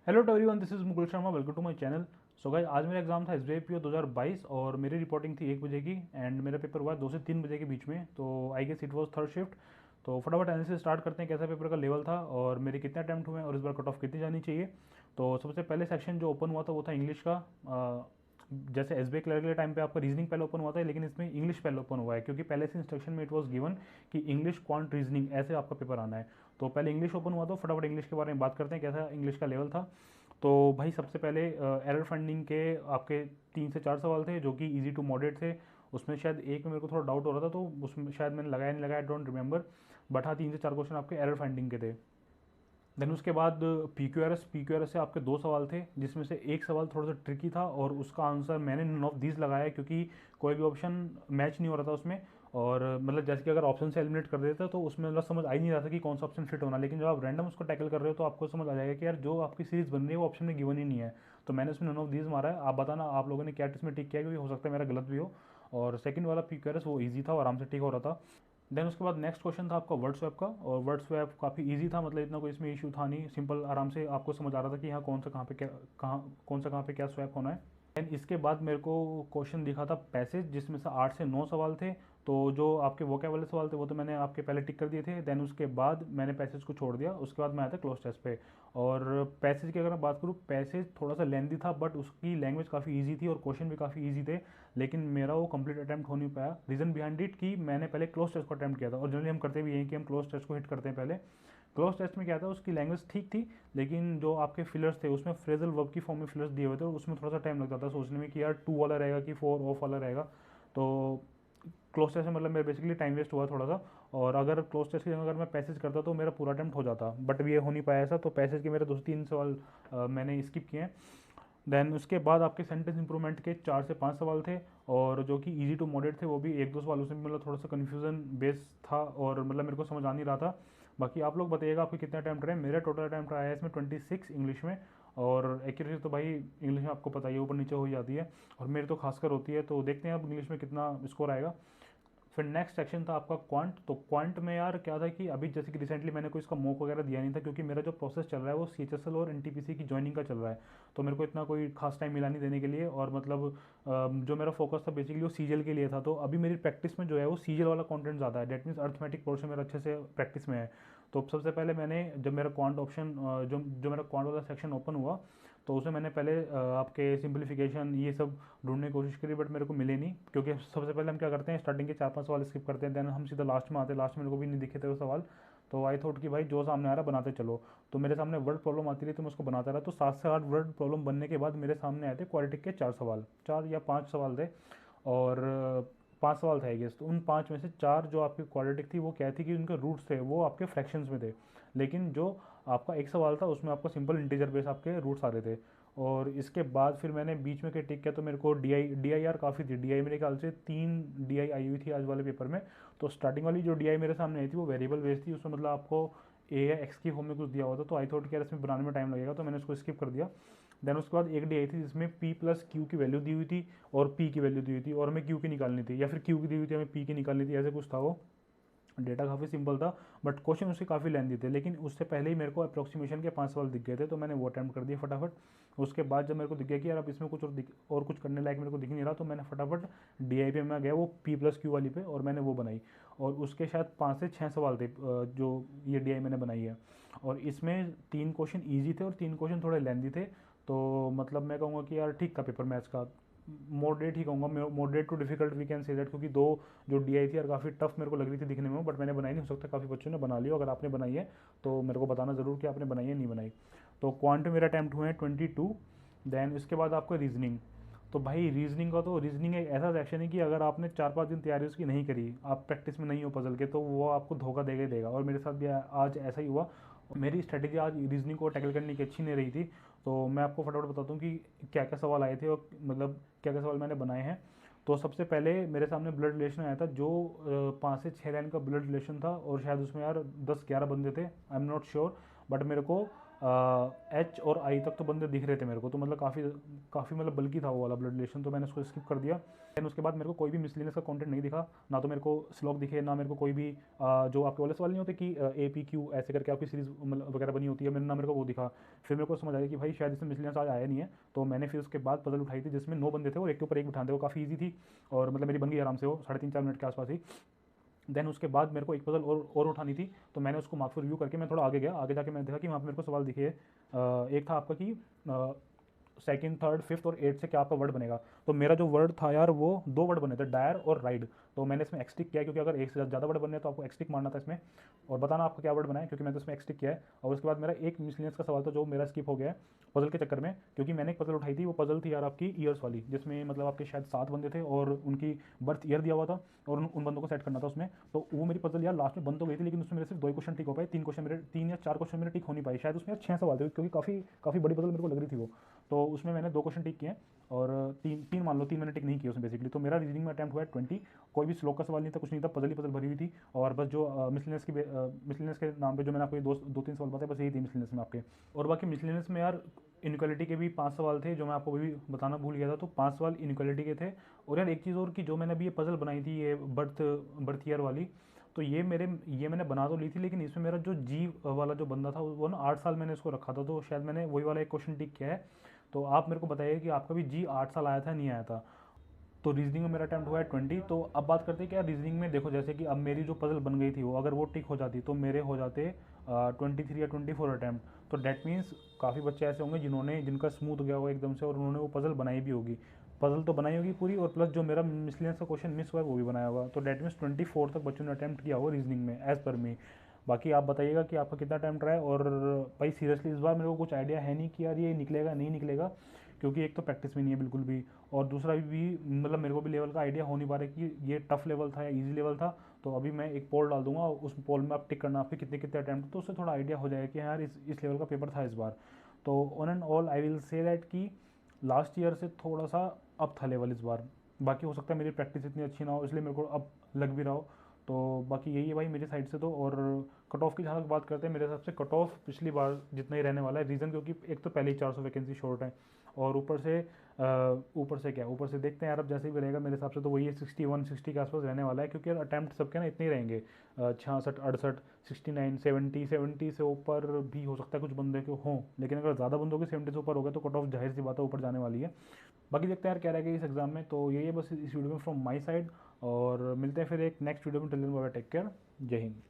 Hello to everyone, this is Mukul Sharma. Welcome to my channel. So guys, आज मेरा exam था SBI PO 2022 और मेरी रिपोर्टिंग थी 1 बजे की एंड मेरा पेपर हुआ 2 से 3 बजे के बीच में। तो I guess it was third shift. तो फटाफट एनालिसिस स्टार्ट करते हैं कैसा पेपर का लेवल था और मेरे कितने अटैम्प्ट हुए और इस बार कट ऑफ कितनी जानी चाहिए। तो सबसे पहले सेक्शन जो ओपन हुआ था वो था इंग्लिश का। जैसे एसबीआई क्लर्क के टाइम पे आपका रीजनिंग पहले ओपन हुआ था, लेकिन इसमें इंग्लिश पहले ओपन हुआ है क्योंकि पहले से इंस्ट्रक्शन में इट वाज गिवन कि इंग्लिश क्वांट रीजनिंग ऐसे आपका पेपर आना है। तो पहले इंग्लिश ओपन हुआ, तो फटाफट इंग्लिश के बारे में बात करते हैं कैसा इंग्लिश का लेवल था। तो भाई सबसे पहले एरर फाइंडिंग के आपके 3 से 4 सवाल थे जो कि इजी टू मॉडरेट थे। उसमें शायद एक में मेरे को थोड़ा डाउट हो रहा था, तो उसमें शायद मैंने लगाया नहीं लगाया, डोंट रिमेंबर। बट हाँ, 3 से 4 क्वेश्चन आपके एरर फाइंडिंग के थे। देन उसके बाद पी क्यू आर एस से आपके 2 सवाल थे, जिसमें से एक सवाल थोड़ा सा ट्रिकी था और उसका आंसर मैंने नन ऑफ दीज लगाया क्योंकि कोई भी ऑप्शन मैच नहीं हो रहा था उसमें। और मतलब जैसे कि अगर ऑप्शन से एलिमिनेट कर देते तो उसमें मतलब समझ आ ही नहीं रहा था कि कौन सा ऑप्शन फिट होना, लेकिन जब आप रैंडम उसको टैकल कर रहे हो तो आपको समझ आ जाएगा कि यार जो आपकी सीरीज बन रही है वो ऑप्शन में गिवन ही नहीं है। तो मैंने उसमें नन ऑफ दीज मारा है। आप बताना आप लोगों ने क्या इसमें टिक किया, क्योंकि हो सकता है मेरा गलत भी हो। और सेकंड वाला पी क्यू आर एस वो ईजी था और आराम से टिक हो रहा था। देन उसके बाद नेक्स्ट क्वेश्चन था आपका वर्ड स्वैप का, और वर्ड स्वैप काफ़ी इजी था, मतलब इतना कोई इसमें इशू था नहीं, सिंपल आराम से आपको समझ आ रहा था कि यहाँ कौन सा कहाँ पे क्या, कहाँ पे क्या स्वैप होना है। देन इसके बाद मेरे को क्वेश्चन दिखा था पैसेज, जिसमें से 8 से 9 सवाल थे। तो जो आपके वोकैब वाले सवाल थे वो तो मैंने आपके पहले टिक कर दिए थे। देन उसके बाद मैंने पैसेज को छोड़ दिया, उसके बाद मैं आया था क्लोज टेस्ट पे। और पैसेज की अगर मैं बात करूँ, पैसेज थोड़ा सा लेंदी था बट उसकी लैंग्वेज काफ़ी ईजी थी और क्वेश्चन भी काफ़ी ईजी थे। लेकिन मेरा वो कंप्लीट अटैम्प्ट हो नहीं पाया। रीज़न बिहाइंड इट कि मैंने पहले क्लोज टेस्ट को अटैम्प्ट किया था, और जनरली हम करते भी यही कि हम क्लोज टेस्ट को हिट करते हैं पहले। क्लोज टेस्ट में क्या था, उसकी लैंग्वेज ठीक थी, लेकिन जो आपके फिलर्स थे उसमें फ्रेजल वर्ब की फॉर्म में फिलर्स दिए हुए थे और उसमें थोड़ा सा टाइम लगता था सोचने में कि यार टू वाला रहेगा कि फोर ऑफ वाला रहेगा। तो क्लोज टेस्ट में मतलब मेरा बेसिकली टाइम वेस्ट हुआ थोड़ा सा। और अगर क्लोज टेस्ट की जगह अगर मैं पैसेज करता तो मेरा पूरा अटैम्प्ट हो जाता, बट ये हो नहीं पाया ऐसा। तो पैसेज के मेरे 2 से 3 सवाल मैंने स्किप किए हैं। देन उसके बाद आपके सेंटेंस इंप्रूवमेंट के 4 से 5 सवाल थे, और जो कि इजी टू मॉडरेट थे। वो भी 1-2 सवाल उसमें मतलब थोड़ा सा कन्फ्यूजन बेस था और मतलब मेरे को समझ आ नहीं रहा था। बाकी आप लोग बताइएगा आपके कितने अटैम्प्ट रहे। मेरा टोटल अटैम्प्ट आया है इसमें 26 इंग्लिश में। और एक्यूरेसी तो भाई इंग्लिश में आपको पता ही है ऊपर नीचे हो ही जाती है, और मेरी तो खासकर होती है। तो देखते हैं अब इंग्लिश में कितना स्कोर आएगा। फिर नेक्स्ट सेक्शन था आपका क्वांट। तो क्वांट में यार क्या था कि अभी जैसे कि रिसेंटली मैंने कोई इसका मॉक वगैरह दिया नहीं था, क्योंकि मेरा जो प्रोसेस चल रहा है वो सीएचएसएल और एनटीपीसी की ज्वाइनिंग का चल रहा है। तो मेरे को इतना कोई खास टाइम मिला नहीं देने के लिए, और मतलब जो मेरा फोकस था बेसिकली वो सीजीएल के लिए था। तो अभी मेरी प्रैक्टिस में जो है वो सीजीएल वाला कंटेंट ज़्यादा है, डेट मीन्स अर्थमेटिक पोर्शन मेरा अच्छे से प्रैक्टिस में है। तो सबसे पहले मैंने जब मेरा क्वांट ऑप्शन जो जो मेरा क्वांट वाला सेक्शन ओपन हुआ, तो उसमें मैंने पहले आपके सिंप्लीफिकेशन ये सब ढूंढने की कोशिश करी, बट मेरे को मिले नहीं। क्योंकि सबसे पहले हम क्या करते हैं, स्टार्टिंग के 4-5 सवाल स्किप करते हैं, देन हम सीधा लास्ट में आते हैं। लास्ट में मेरे को भी नहीं दिखे थे वो सवाल। तो आई थॉट कि भाई जो सामने आ रहा है बनाते चलो। तो मेरे सामने वर्ड प्रॉब्लम आती रही तो मैं उसको बनाता रहा। तो 7 से 8 वर्ड प्रॉब्लम बनने के बाद मेरे सामने आए थे क्वाड्रेटिक के 4 सवाल, 4 या 5 सवाल थे। और 5 सवाल थे आई गेस। तो उन 5 में से 4 जो आपकी क्वाड्रेटिक थी वो क्या थी कि उनके रूट्स थे वो आपके फ्रैक्शंस में थे। लेकिन जो आपका एक सवाल था उसमें आपका सिंपल इंटीजर बेस आपके रूट्स आ रहे थे। और इसके बाद फिर मैंने बीच में के टिक किया, तो मेरे को डी आई आर काफ़ी थी। डी आई मेरे ख्याल से 3 DI आई हुई थी आज वाले पेपर में। तो स्टार्टिंग वाली जो डी आई मेरे सामने आई थी वो वेरिएबल बेस्ड थी, उसमें मतलब आपको ए या एक्स की फॉर्म में कुछ दिया हुआ था। तो आई थॉट कि यार इसमें बनाने में टाइम लगेगा, तो मैंने उसको स्किप कर दिया। देन उसके बाद एक डी आई थी जिसमें पी प्लस क्यू की वैल्यू दी हुई थी और पी की वैल्यू दी हुई थी, और हमें क्यू की निकालनी थी, या फिर क्यू की दी हुई थी हमें पी की निकालनी थी, ऐसे कुछ था वो। डेटा काफ़ी सिंपल था, बट क्वेश्चन उसके काफ़ी लेंथी थे। लेकिन उससे पहले ही मेरे को अप्रोक्सीमेशन के 5 सवाल दिख गए थे, तो मैंने वो अटैम्प्ट कर दिया फटाफट। उसके बाद जब मेरे को दिख गया कि यार अब इसमें कुछ और कुछ करने लायक मेरे को दिख नहीं रहा, तो मैंने फटाफट डी आई पे मैं गया वो पी प्लस क्यू वाली पे, और मैंने वो बनाई। और उसके शायद 5 से 6 सवाल थे जो ये डी आई मैंने बनाई है। और इसमें 3 क्वेश्चन ईजी थे और 3 क्वेश्चन थोड़े लेंथी थे। तो मतलब मैं कहूँगा कि यार ठीक था पेपर मैथ्स का। मॉडरेट ही कहूँगा, moderate to difficult we can say that, क्योंकि दो जो डी आई थी यार काफ़ी टफ मेरे को लग रही थी दिखने में, बट मैंने बनाई नहीं। हो सकता है काफ़ी बच्चों ने बना लिया। अगर आपने बनाई है तो मेरे को बताना ज़रूर कि आपने बनाई है नहीं बनाई। तो क्वांट में मेरा अटैम्प्ट हुए हैं 22। देन इसके बाद आपको रीजनिंग। तो भाई रीजनिंग का, तो रीजनिंग एक ऐसा सेक्शन है कि अगर आपने 4-5 दिन तैयारी उसकी नहीं करी, आप प्रैक्टिस में नहीं हो पजल के, तो वो आपको धोखा देगा ही देगा। और मेरे साथ भी आज ऐसा ही हुआ। मेरी स्ट्रेटेजी आज रीजनिंग को टैकल करने की अच्छी नहीं रही थी। तो मैं आपको फटाफट बताता हूँ कि क्या क्या सवाल आए थे और मतलब क्या क्या सवाल मैंने बनाए हैं। तो सबसे पहले मेरे सामने ब्लड रिलेशन आया था, जो 5 से 6 लाइन का ब्लड रिलेशन था, और शायद उसमें यार 10-11 बंदे थे, I am not sure. But मेरे को एच और आई तक तो बंदे दिख रहे थे मेरे को, तो मतलब काफ़ी मतलब बल्कि था वो वाला ब्लड रिलेशन, तो मैंने उसको स्किप कर दिया। देन उसके बाद मेरे को कोई भी मिसलिनियस का कंटेंट नहीं दिखा, ना तो मेरे को स्लॉग दिखे, ना मेरे को कोई भी जो आपके वाले सवाल नहीं होते कि ए पी क्यू ऐसे करके आपकी सीरीज मतलब वगैरह बनी होती है, ना मेरे को वो दिखा। फिर मेरे को समझ आया कि भाई शायद इसमें मिसलिनियस आज आया नहीं है, तो मैंने फिर उसके बाद पजल उठाई थी जिसमें 9 बंदे थे और एक के ऊपर एक बिठाते, वो काफ़ी ईजी थी और मतलब मेरी बन गई आराम से, वो 3.5-4 मिनट के आसपास ही। देन उसके बाद मेरे को एक पजल और उठानी थी, तो मैंने उसको मार्क्स रिव्यू करके मैं थोड़ा आगे गया, आगे जाके मैंने देखा कि वहाँ पे मेरे को सवाल दिखे। एक था आपका कि सेकंड, थर्ड, फिफ्थ और एट से क्या आपका वर्ड बनेगा। तो मेरा जो वर्ड था यार वो 2 वर्ड बने थे, डायर और राइड। तो मैंने इसमें एक्सटिक किया, क्योंकि अगर एक से ज़्यादा वर्ड बनने हैं तो आपको एक्सटिक मारना था इसमें और बताना आपका क्या वर्ड बना है, क्योंकि मैंने तो इसमें एक्सटिक किया है। और उसके बाद मेरा एक मिसलिनियस का सवाल था जो मेरा स्किप हो गया है पजल के चक्कर में, क्योंकि मैंने एक पजल उठाई थी, वो पजल थी यार आपकी ईयर्स वाली, जिसमें मतलब आपके शायद 7 बंदे थे और उनकी बर्थ ईयर दिया हुआ था और उन बंदों को सेट करना था उसमें। तो वो मेरी पजल यार लास्ट में बंद तो गई थी, लेकिन उसमें मेरे सिर्फ 2 क्वेश्चन टिक हो पाए, 3 या 4 क्वेश्चन मेरे टिक हो नहीं पाए, शायद उसमें 6 सवाल थे, क्योंकि काफ़ी बड़ी पजल मेरे को लग रही थी वो। तो उसमें मैंने 2 क्वेश्चन टिक किए और तीन मान लो 3 मैंने टिक नहीं किए उसमें बेसिकली। तो मेरा रीजनिंग में अटैम्प्ट हुआ है 20, कोई भी स्लोक का सवाल नहीं था, कुछ नहीं था, पजल ही पजल भरी हुई थी। और बस जो मिसलिनियस के नाम पे जो मैंने आपको ये 2-3 सवाल बताए, बस यही थी मिसलिनियस में आपके। और बाकी मिसलिनियस में यार इनक्वालिटी के भी 5 सवाल थे, जो मैं आपको अभी बताना भूल गया था। तो 5 सवाल इनक्वालिटी के थे। और यार एक चीज़ और कि जो मैंने अभी ये पजल बनाई थी, ये बर्थ ईयर वाली, तो ये मैंने बना तो ली थी, लेकिन इसमें मेरा जो जी वाला जो बंदा था वो ना 8 साल मैंने इसको रखा था, तो शायद मैंने वही वाला एक क्वेश्चन टिक किया है। तो आप मेरे को बताइए कि आपका भी जी 8 साल आया था नहीं आया था। तो रीजनिंग में मेरा अटैम्प्ट हुआ है 20। तो अब बात करते हैं कि यार रीजनिंग में देखो, जैसे कि अब मेरी जो पजल बन गई थी वो अगर वो टिक हो जाती तो मेरे हो जाते 23 या 24 अटैम्प्ट। तो डैट मीन्स काफ़ी बच्चे ऐसे होंगे जिनका स्मूथ गया होगा एकदम से और उन्होंने वो पजल बनाई भी होगी, पजल तो बनाई होगी पूरी, और प्लस जो मेरा मिसलिनियस का क्वेश्चन मिस हुआ है वो भी बनाया होगा। तो डैट मीन्स 24 तक बच्चों ने अटैम्प्ट किया होगा रीजनिंग में, एज़ पर मी। बाकी आप बताइएगा कि आपका कितना अटैम्प्ट रहा है। और भाई सीरियसली इस बार मेरे को कुछ आइडिया है नहीं कि यार ये निकलेगा नहीं निकलेगा, क्योंकि एक तो प्रैक्टिस भी नहीं है बिल्कुल भी, और दूसरा भी मतलब मेरे को भी लेवल का आइडिया हो नहीं पा रहा है कि ये टफ लेवल था या इजी लेवल था। तो अभी मैं एक पोल डाल दूंगा, उस पोल में आप टिक करना आपके कितने कितने अटैम्प्ट, तो उससे थोड़ा आइडिया हो जाएगा कि यार इस लेवल का पेपर था इस बार। तो on and all I will say that कि लास्ट ईयर से थोड़ा सा अप था लेवल इस बार। बाकी हो सकता है मेरी प्रैक्टिस इतनी अच्छी ना हो, इसलिए मेरे को अब लग भी रहा हो। तो बाकी यही है भाई मेरी साइड से तो। और कट ऑफ की जहाँ तक बात करते हैं, मेरे हिसाब से कट ऑफ पिछली बार जितना ही रहने वाला है। रीज़न क्योंकि एक तो पहले ही 400 वैकेंसी शॉर्ट है, और ऊपर से देखते हैं यार अब जैसे भी रहेगा, मेरे हिसाब से तो वही है 61-60 के आसपास रहने वाला है, क्योंकि यार अटैम्प्ट सबके ना इतने ही रहेंगे, 66, 68, 69, 70 से ऊपर भी हो सकता है कुछ बंदे के हों, लेकिन अगर ज़्यादा बंदों के 70 से ऊपर हो गए तो कट ऑफ जाहिर सी बात है ऊपर जाने वाली है। बाकी देखते हैं यार क्या रहेगा इस एग्जाम में। तो यही है बस इस वीडियो में फ्रॉम माई साइड, और मिलते हैं फिर एक नेक्स्ट वीडियो में। Till then bye bye, take care, Jai Hind.